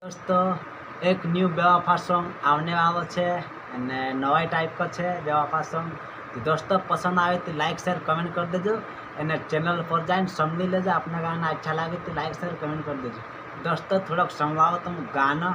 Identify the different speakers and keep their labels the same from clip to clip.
Speaker 1: दोस्तों एक न्यू बेवफा सॉन्ग आने वाला है અને નવાઈ ટાઈપ का છે બેવફા सॉन्ग। तो दोस्तों पसंद आए तो लाइक शेयर कमेंट कर देजो અને चैनल पर जाइन समझी लेजो। अपना गाना अच्छा लगे तो लाइक शेयर कमेंट कर देजो। दोस्तों थोड़ा संभालो तुम गाना।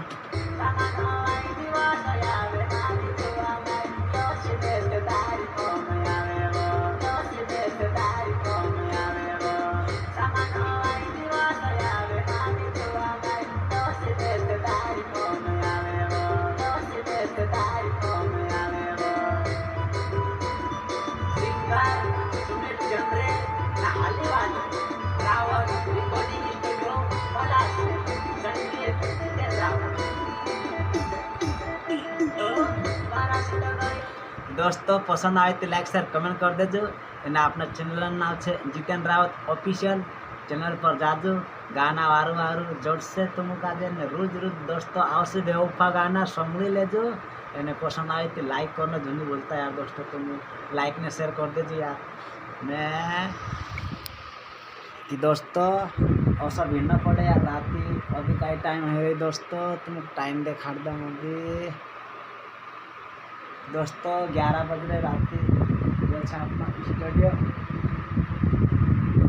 Speaker 1: दोस्तों पसंद आए तो लाइक शेयर कमेंट कर देजो। અને આપણા ચેનલનું નામ છે જીતેન રાવત ઓફિશિયલ। ચેનલ પર જાજો, ગાના વારું વારું જોડશે તો મુકાજે ને રોજ રોજ दोस्तों આવશે બેવફા ગાના સાંભળી લેજો। એને પસંદ આવે તો લાइक करना जरूर बोलता है यार दोस्तों। तुम लाइक ने शेयर कर दीजिए यार। मैं कि दोस्तों ऐसा भिड़ना पड़े यार रात की। अभी का टाइम है दोस्तों, तुम टाइम देखा दम अभी दोस्तों 11 बज रहे रात की। ये अच्छा अपना स्टूडियो,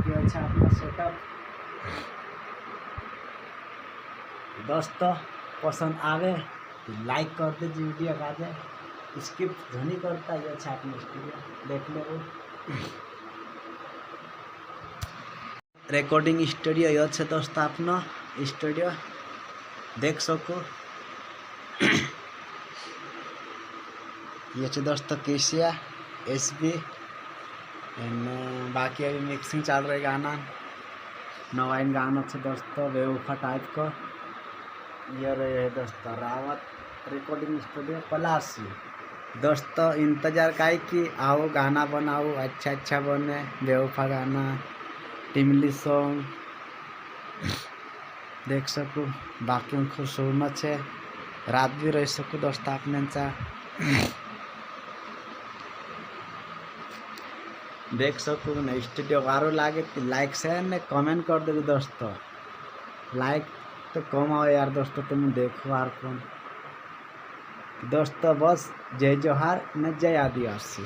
Speaker 1: ये अच्छा अपना सेटअप। दोस्तों पसंद आवे तो लाइक कर दीजिए वीडियो का जाए। स्किप ध्वनि करता है अच्छा अपना स्टूडियो देख लो। रेकॉर्डिंग स्टूडियो ये है दोस्तों अपना स्टूडियो देख सको। ये दोस्तों केसिया SB बाकी अभी मिक्सिंग चल रही गाना। नवाइन गाना है दोस्तों बेवफा टाइप को। ये रहे है दोस्तों रावत रिकॉर्डिंग स्टूडियो पलासी। दोस्तों इंतज़ार का कि आओ गाना बनाओ अच्छा अच्छा बने बेवफा गाना टिमली सॉन्ग देख सको। बाकी खूब सुनना है रात भी रह सको दोस्तों अपने देख सको ना। स्टूडियो वारो लागे तो लाइक शेयर ने कमेंट कर दो दोस्तों। लाइक तो कम आओ यार दोस्तों, तुम देखो यार कौन दोस्तों। बस जय जोहार न जय आदिवासी।